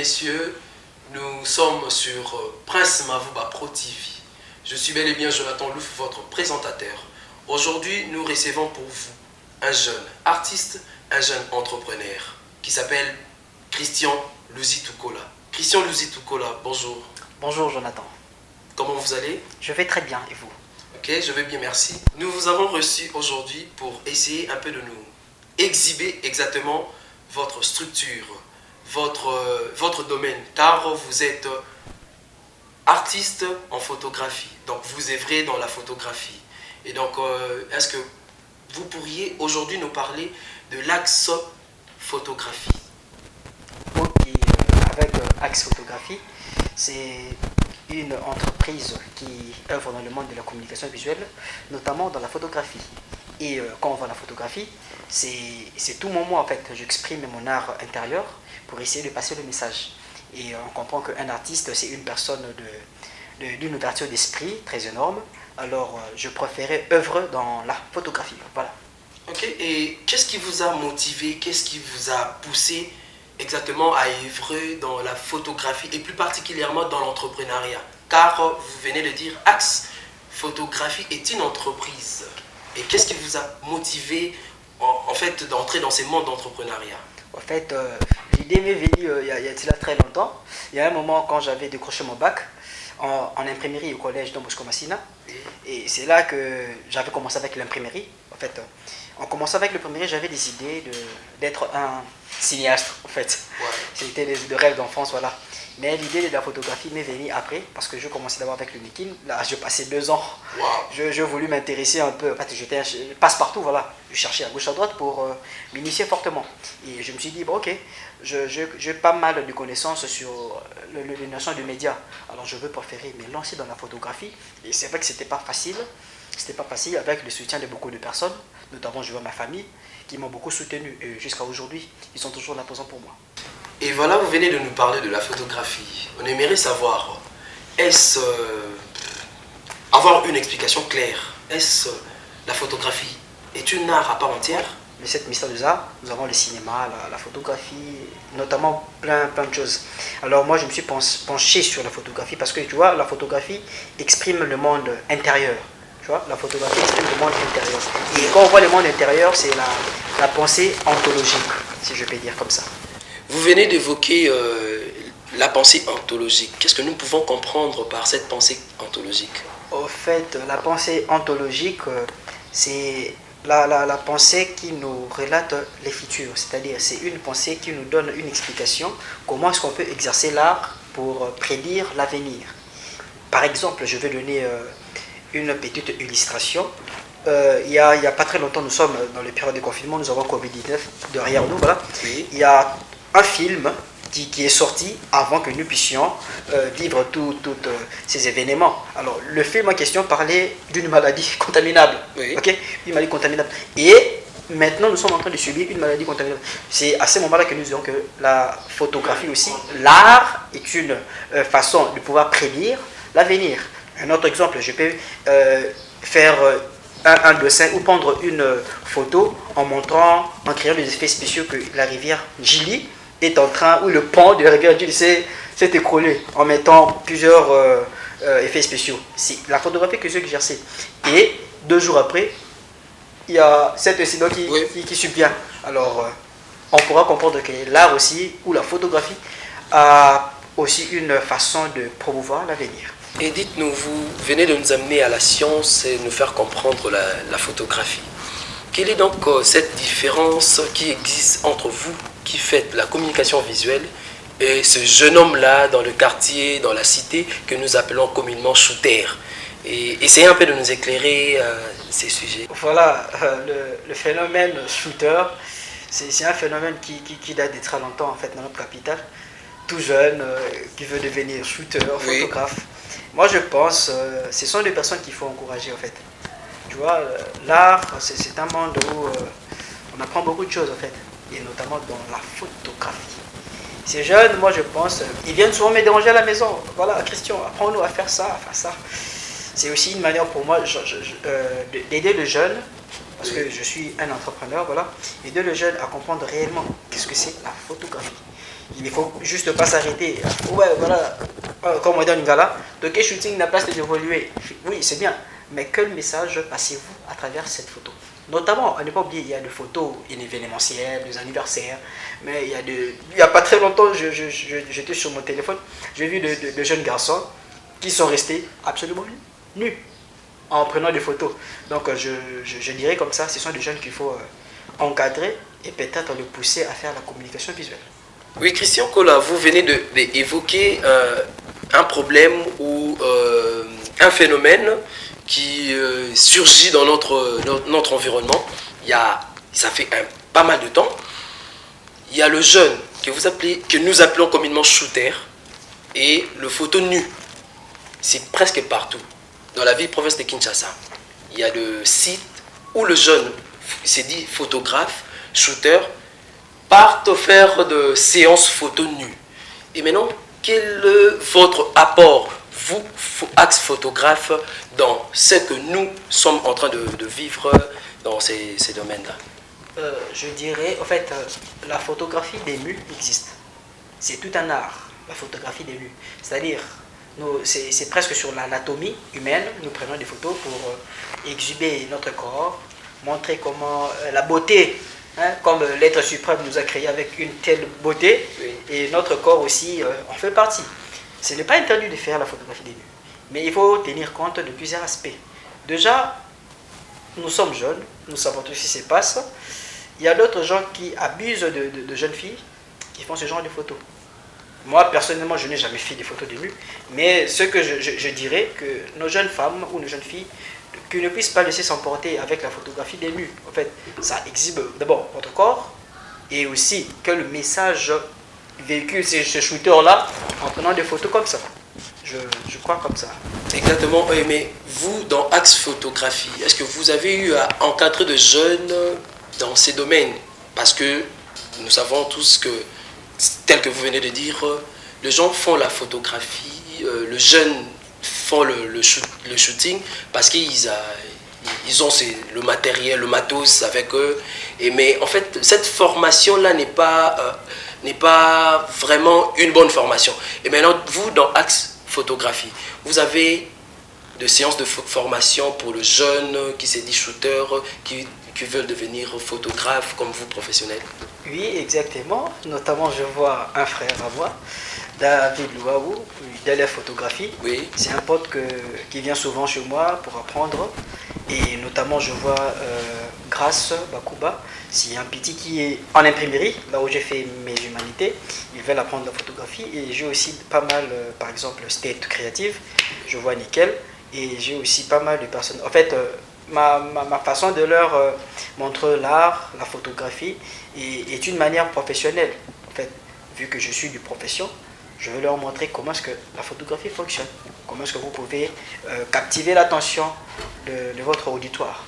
messieurs, nous sommes sur Prince Mavuba Pro TV. Je suis bel et bien Jonathan Louf, votre présentateur. Aujourd'hui, nous recevons pour vous un jeune artiste, un jeune entrepreneur qui s'appelle Christian Luzitukola. Christian Luzitukola, bonjour. Bonjour Jonathan. Comment vous allez? Je vais très bien, et vous? Ok, je vais bien, merci. Nous vous avons reçu aujourd'hui pour essayer un peu de nous exhiber exactement votre structure, votre domaine, car vous êtes artiste en photographie, donc vous œuvrez dans la photographie. Et donc, est-ce que vous pourriez aujourd'hui nous parler de l'Axe Photographie? Ok, avec Axe Photographie, c'est une entreprise qui œuvre dans le monde de la communication visuelle, notamment dans la photographie. Et quand on voit la photographie, c'est tout mon moi en fait. J'exprime mon art intérieur pour essayer de passer le message. Et on comprend qu'un artiste, c'est une personne d'une ouverture d'esprit très énorme. Alors je préférais œuvrer dans la photographie. Voilà. Ok, et qu'est-ce qui vous a motivé, qu'est-ce qui vous a poussé exactement à œuvrer dans la photographie et plus particulièrement dans l'entrepreneuriat? Car vous venez de dire, Axe Photographie est une entreprise. Et qu'est-ce qui vous a motivé en fait d'entrer dans ces mondes d'entrepreneuriat? En fait, l'idée m'est venue il y a très longtemps. Il y a un moment quand j'avais décroché mon bac en imprimerie au collège Don Bosco Massina. Et c'est là que j'avais commencé avec l'imprimerie. En fait, en commençant avec l'imprimerie, j'avais des idées d'être un cinéaste. En fait, Ouais. c'était des rêves d'enfance, voilà. Mais l'idée de la photographie m'est venue après, parce que je commençais d'abord avec le making. Là, je passais 2 ans. Wow. Je voulus m'intéresser un peu. En fait, j'étais passe-partout, voilà. Je cherchais à gauche, à droite pour m'initier fortement. Et je me suis dit, bon, ok, j'ai pas mal de connaissances sur les notions de médias. Alors, je veux préférer me lancer dans la photographie. Et c'est vrai que c'était pas facile. C'était pas facile avec le soutien de beaucoup de personnes, notamment je vois ma famille, qui m'ont beaucoup soutenu. Et jusqu'à aujourd'hui, ils sont toujours là présents pour moi. Et voilà, vous venez de nous parler de la photographie. On aimerait savoir, est-ce avoir une explication claire? Est-ce la photographie est une art à part entière? Les 7 mystères des arts, nous avons le cinéma, la photographie, notamment plein de choses. Alors moi, je me suis penché sur la photographie parce que tu vois, la photographie exprime le monde intérieur. Tu vois, la photographie exprime le monde intérieur. Et quand on voit le monde intérieur, c'est la pensée ontologique, si je peux dire comme ça. Vous venez d'évoquer la pensée ontologique. Qu'est-ce que nous pouvons comprendre par cette pensée ontologique? Au fait, la pensée ontologique, c'est la pensée qui nous relate les futurs. C'est-à-dire, c'est une pensée qui nous donne une explication. Comment est-ce qu'on peut exercer l'art pour prédire l'avenir? Par exemple, je vais donner une petite illustration. Il y a pas très longtemps, nous sommes dans le période de confinement, nous avons Covid-19 derrière nous. Voilà. Oui. Il y a un film qui est sorti avant que nous puissions vivre tous ces événements. Alors, le film en question parlait d'une maladie contaminable. Oui. Okay? Une maladie contaminable. Et maintenant, nous sommes en train de subir une maladie contaminable. C'est à ce moment-là que nous disons que la photographie aussi, l'art est une façon de pouvoir prédire l'avenir. Un autre exemple, je peux faire un dessin ou prendre une photo en créant des effets spéciaux que la rivière Gili est en train, ou le pont de la rivière Gili s'est écroulé en mettant plusieurs effets spéciaux. C'est la photographie que j'ai exercée. Et 2 jours après, il y a cet incident qui subvient. Alors, on pourra comprendre que l'art aussi, ou la photographie, a aussi une façon de promouvoir l'avenir. Et dites-nous, vous venez de nous amener à la science et nous faire comprendre la photographie. Quelle est donc cette différence qui existe entre vous qui faites la communication visuelle et ce jeune homme-là dans le quartier, dans la cité, que nous appelons communément shooter? Et essayez un peu de nous éclairer ces sujets. Voilà, le phénomène shooter, c'est un phénomène qui date de très longtemps en fait dans notre capitale. Tout jeune qui veut devenir shooter, photographe. Oui. Moi je pense, ce sont des personnes qu'il faut encourager en fait. Tu vois, l'art, c'est un monde où on apprend beaucoup de choses en fait, et notamment dans la photographie. Ces jeunes, moi je pense, ils viennent souvent me déranger à la maison. Voilà, Christian, apprends-nous à faire ça, à faire ça. C'est aussi une manière pour moi d'aider le jeune, parce que je suis un entrepreneur, voilà, aider le jeune à comprendre réellement qu'est-ce que c'est la photographie. Il ne faut juste pas s'arrêter. Ouais, voilà, comme on dit en Lingala, donc shooting n'a pas d'évoluer. Oui, c'est bien, mais quel message passez-vous à travers cette photo? Notamment, on ne pas oublier, il y a des photos événementielles, des anniversaires, mais il y a pas très longtemps, j'étais sur mon téléphone, j'ai vu de jeunes garçons qui sont restés absolument nus en prenant des photos. Donc je dirais comme ça, ce sont des jeunes qu'il faut encadrer et peut-être les pousser à faire la communication visuelle. Oui, Christian Kola, vous venez d'évoquer un problème ou un phénomène qui surgit dans notre environnement. Ça fait pas mal de temps. Il y a le jeune que nous appelons communément shooter et le photo nu. C'est presque partout. Dans la ville province de Kinshasa, il y a le site où le jeune, c'est dit photographe, shooter, partent faire de séances photo nues. Et maintenant, quel est votre apport, vous, axe photographe, dans ce que nous sommes en train de vivre dans ces domaines-là? Je dirais, en fait, la photographie des nus existe. C'est tout un art, la photographie des nus. C'est-à-dire, c'est presque sur l'anatomie humaine, nous prenons des photos pour exhiber notre corps, montrer comment la beauté, comme l'être suprême nous a créé avec une telle beauté, oui. Et notre corps aussi en fait partie. Ce n'est pas interdit de faire la photographie des nus, mais il faut tenir compte de plusieurs aspects. Déjà, nous sommes jeunes, nous savons tout ce qui se passe. Il y a d'autres gens qui abusent de jeunes filles qui font ce genre de photos. Moi, personnellement, je n'ai jamais fait des photos de nus, mais ce que je dirais, que nos jeunes femmes ou nos jeunes filles, qu'ils ne puissent pas laisser s'emporter avec la photographie des nus. En fait, ça exhibe d'abord votre corps, et aussi que le message véhicule ce shooter-là en prenant des photos comme ça. Je crois comme ça. Exactement, oui, mais vous, dans Axe Photographie, est-ce que vous avez eu à encadrer de jeunes dans ces domaines? Parce que nous savons tous que, tel que vous venez de dire, les gens font la photographie, les jeunes font le shooting parce qu'ils ont le matériel, le matos avec eux. Mais en fait, cette formation-là n'est pas vraiment une bonne formation. Et maintenant, vous, dans Axe Photographie, vous avez des séances de formation pour le jeune qui s'est dit shooter, qui veulent devenir photographe comme vous, professionnel? Oui, exactement. Notamment, je vois un frère à moi, David Louaou, d'élève photographie. Oui. C'est un pote qui vient souvent chez moi pour apprendre. Et notamment, je vois Grace Bakuba, c'est un petit qui est en imprimerie, là où j'ai fait mes humanités. Ils veulent apprendre la photographie. Et j'ai aussi pas mal, par exemple, State Creative. Je vois Nickel. Et j'ai aussi pas mal de personnes. En fait, ma façon de leur montrer l'art, la photographie, est une manière professionnelle. En fait, vu que je suis du profession, je veux leur montrer comment est-ce que la photographie fonctionne, comment est-ce que vous pouvez captiver l'attention de votre auditoire.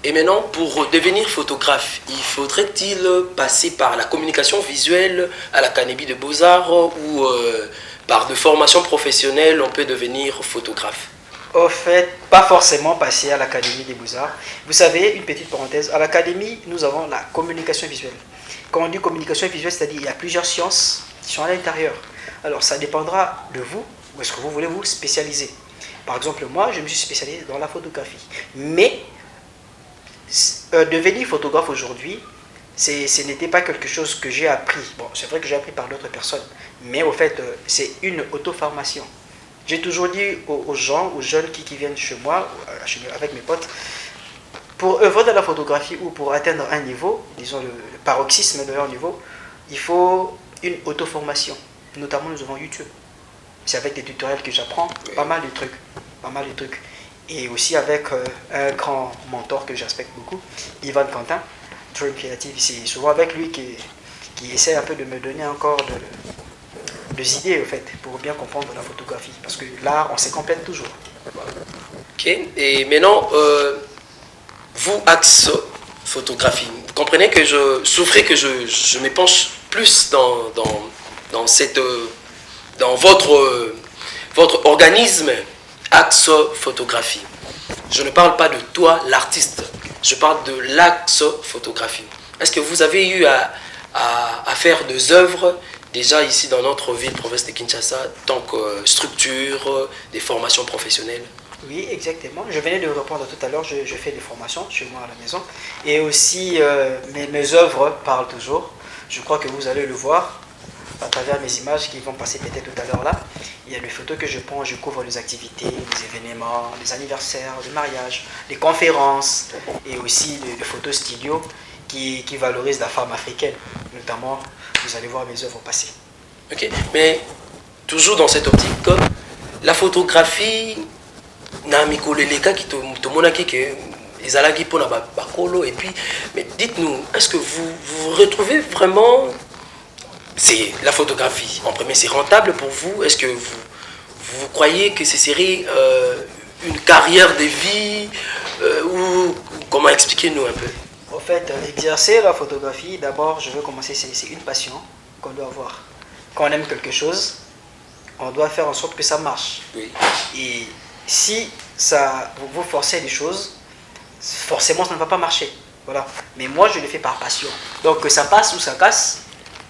Et maintenant, pour devenir photographe, il faudrait-il passer par la communication visuelle à l'Académie des Beaux-Arts ou par de formations professionnelles, on peut devenir photographe? Au fait, pas forcément passer à l'Académie des Beaux-Arts. Vous savez, une petite parenthèse, à l'Académie, nous avons la communication visuelle. Quand on dit communication visuelle, c'est-à-dire qu'il y a plusieurs sciences qui sont à l'intérieur. Alors, ça dépendra de vous, où est-ce que vous voulez vous spécialiser. Par exemple, moi, je me suis spécialisé dans la photographie. Mais, devenir photographe aujourd'hui, ce n'était pas quelque chose que j'ai appris. Bon, c'est vrai que j'ai appris par d'autres personnes. Mais au fait, c'est une auto-formation. J'ai toujours dit aux gens, aux jeunes qui viennent chez moi, avec mes potes, pour œuvrer dans la photographie ou pour atteindre un niveau, disons le paroxysme de leur niveau, il faut une auto-formation. Notamment, nous avons YouTube. C'est avec des tutoriels que j'apprends pas mal de trucs. Et aussi avec un grand mentor que j'aspecte beaucoup, Ivan Quentin, Dream Creative. C'est souvent avec lui qui essaie un peu de me donner encore des idées, au fait, pour bien comprendre la photographie. Parce que là, on se complète toujours. Voilà. Ok. Et maintenant, vous, Axe Photographie, vous comprenez que je me penche plus dans votre organisme Axe Photographie. Je ne parle pas de toi, l'artiste. Je parle de l'Axe Photographie. Est-ce que vous avez eu à faire des œuvres déjà ici dans notre ville, province de Kinshasa, tant que structure, des formations professionnelles? Oui, exactement. Je venais de répondre tout à l'heure, je fais des formations chez moi à la maison. Et aussi, mes œuvres parlent toujours. Je crois que vous allez le voir à travers mes images qui vont passer peut-être tout à l'heure là. Il y a les photos que je prends, je couvre les activités, les événements, les anniversaires, les mariages, les conférences et aussi les photos studio qui valorisent la femme africaine. Notamment, vous allez voir mes œuvres passer. Ok, mais toujours dans cette optique, la photographie, na mikolo eleka qui tomonaki que ezalaki mpona bakolo et puis mais dites-nous, est-ce que vous retrouvez vraiment c'est la photographie en premier, c'est rentable pour vous? Est-ce que vous croyez que ce serait une carrière de vie ou comment expliquez-nous un peu? En fait, exercer la photographie, d'abord, je veux commencer, c'est une passion qu'on doit avoir. Quand on aime quelque chose, on doit faire en sorte que ça marche. Oui. Et si ça, vous forcez les choses, forcément ça ne va pas marcher. Voilà. Mais moi, je le fais par passion. Donc, que ça passe ou ça casse,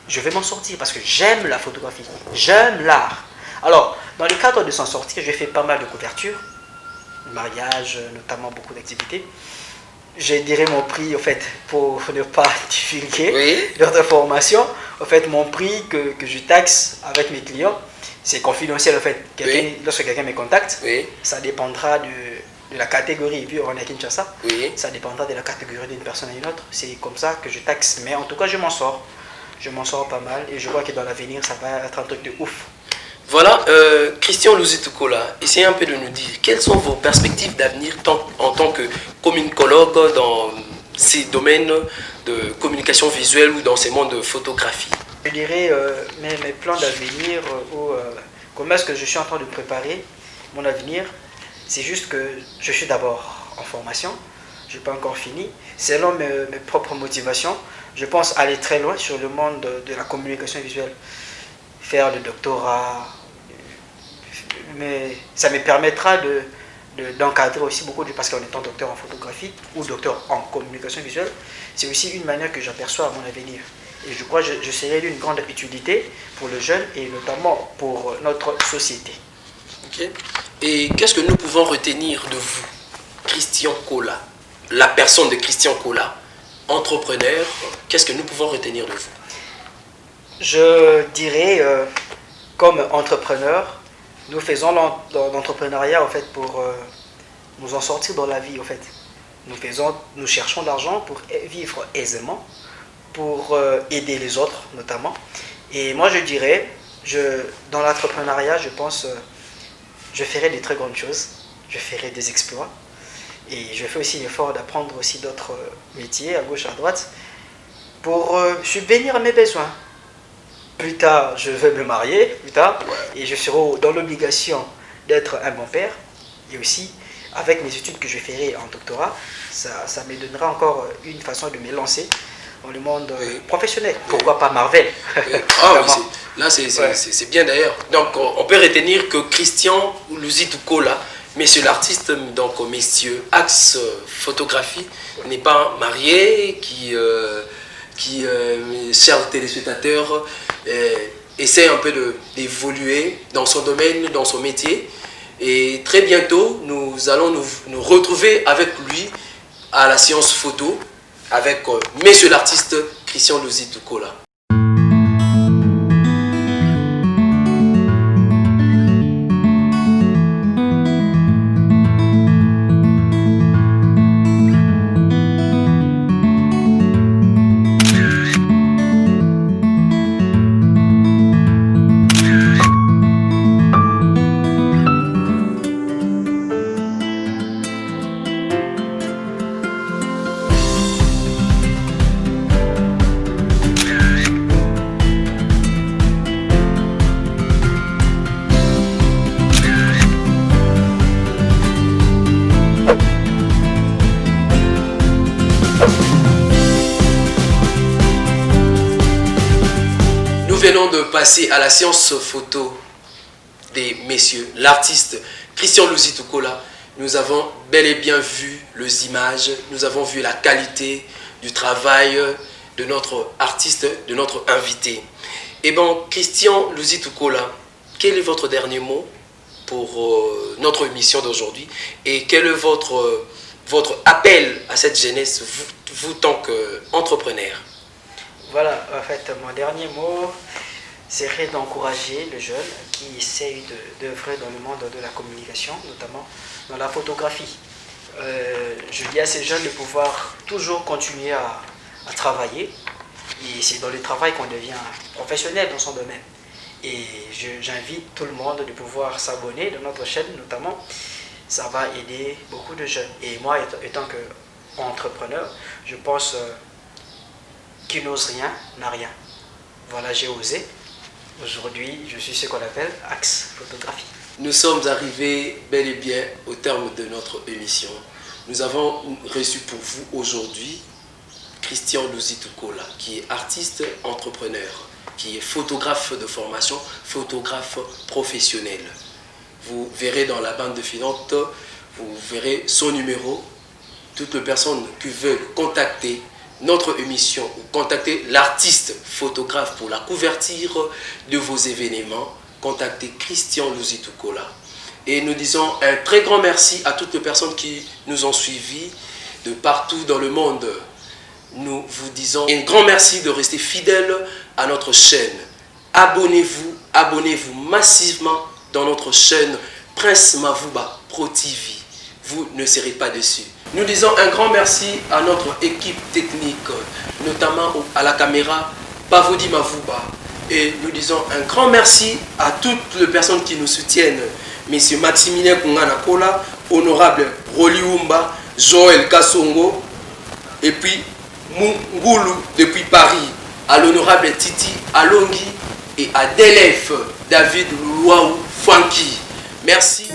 je vais m'en sortir parce que j'aime la photographie, j'aime l'art. Alors, dans le cadre de s'en sortir, j'ai fait pas mal de couvertures, mariage, notamment beaucoup d'activités. Je dirais mon prix, en fait, pour ne pas divulguer d'autres formations. En fait, mon prix que je taxe avec mes clients, c'est confidentiel. En fait, lorsque quelqu'un me contacte, ça dépendra de la catégorie. Et puis, on est à Kinshasa, ça dépendra de la catégorie d'une personne à une autre. C'est comme ça que je taxe. Mais en tout cas, je m'en sors. Je m'en sors pas mal et je vois que dans l'avenir, ça va être un truc de ouf. Voilà, Christian Luzi-Tukola, essayez un peu de nous dire quelles sont vos perspectives d'avenir en tant que communicologue dans ces domaines de communication visuelle ou dans ces mondes de photographie. Je dirais mes plans d'avenir ou comment est-ce que je suis en train de préparer mon avenir. C'est juste que je suis d'abord en formation, je n'ai pas encore fini. Selon mes propres motivations, je pense aller très loin sur le monde de la communication visuelle. Faire le doctorat, mais ça me permettra d'encadrer aussi beaucoup parce qu'en étant docteur en photographie ou docteur en communication visuelle, c'est aussi une manière que j'aperçois à mon avenir. Et je crois que je serai d'une grande utilité pour le jeune et notamment pour notre société. Ok. Et qu'est-ce que nous pouvons retenir de vous, Christian Kola, la personne de Christian Kola, entrepreneur, qu'est-ce que nous pouvons retenir de vous? Je dirais, comme entrepreneur, nous faisons l'entrepreneuriat en fait pour nous en sortir dans la vie en fait. Nous cherchons l'argent pour vivre aisément, pour aider les autres notamment. Et moi je dirais, dans l'entrepreneuriat, je pense, je ferai des très grandes choses, je ferai des exploits. Et je fais aussi l'effort d'apprendre aussi d'autres métiers à gauche, à droite, pour subvenir à mes besoins. Plus tard, je vais me marier, plus tard, et je serai dans l'obligation d'être un bon père. Et aussi, avec mes études que je ferai en doctorat, ça me donnera encore une façon de me lancer dans le monde professionnel. Pourquoi pas Marvel? Là, c'est bien d'ailleurs. Donc, on peut retenir que Christian Luzi-Tukola, monsieur l'artiste, donc messieurs Axe Photographie, n'est pas marié, qui chers téléspectateurs, essaie un peu d'évoluer dans son domaine, dans son métier. Et très bientôt, nous allons nous retrouver avec lui à la séance photo avec monsieur l'artiste Christian Luzi-Tukola. Venons de passer à la séance photo des messieurs, l'artiste Christian Luzi-Tukola. Nous avons bel et bien vu les images, nous avons vu la qualité du travail de notre artiste, de notre invité. Eh bien, Christian Luzi-Tukola, quel est votre dernier mot pour notre émission d'aujourd'hui et quel est votre appel à cette jeunesse, vous tant qu'entrepreneur? Voilà, en fait, mon dernier mot serait d'encourager les jeunes qui essayent d'œuvrer dans le monde de la communication, notamment dans la photographie. Je dis à ces jeunes de pouvoir toujours continuer à travailler. Et c'est dans le travail qu'on devient professionnel dans son domaine. Et j'invite tout le monde de pouvoir s'abonner dans notre chaîne, notamment. Ça va aider beaucoup de jeunes. Et moi, étant qu'entrepreneur, je pense qui n'ose rien n'a rien. Voilà, j'ai osé. Aujourd'hui, je suis ce qu'on appelle Axe Photographie. Nous sommes arrivés bel et bien au terme de notre émission. Nous avons reçu pour vous aujourd'hui Christian Luzi-Tukola, qui est artiste entrepreneur, qui est photographe de formation, photographe professionnel. Vous verrez dans la bande de finances, vous verrez son numéro. Toutes les personnes qui veulent contacter notre émission ou contacter l'artiste photographe pour la couverture de vos événements, contactez Christian Luzi-Tukola. Et nous disons un très grand merci à toutes les personnes qui nous ont suivis de partout dans le monde. Nous vous disons un grand merci de rester fidèles à notre chaîne. Abonnez-vous massivement dans notre chaîne Prince Mavuba Pro TV. Vous ne serez pas déçus. Nous disons un grand merci à notre équipe technique, notamment à la caméra Pavodi Mavuba. Et nous disons un grand merci à toutes les personnes qui nous soutiennent. Monsieur Maximilien Kunganakola, Honorable Roliumba, Joël Kassongo, et puis Mungulu depuis Paris, à l'honorable Titi Alongi et à Delef David Louaou Funky. Merci.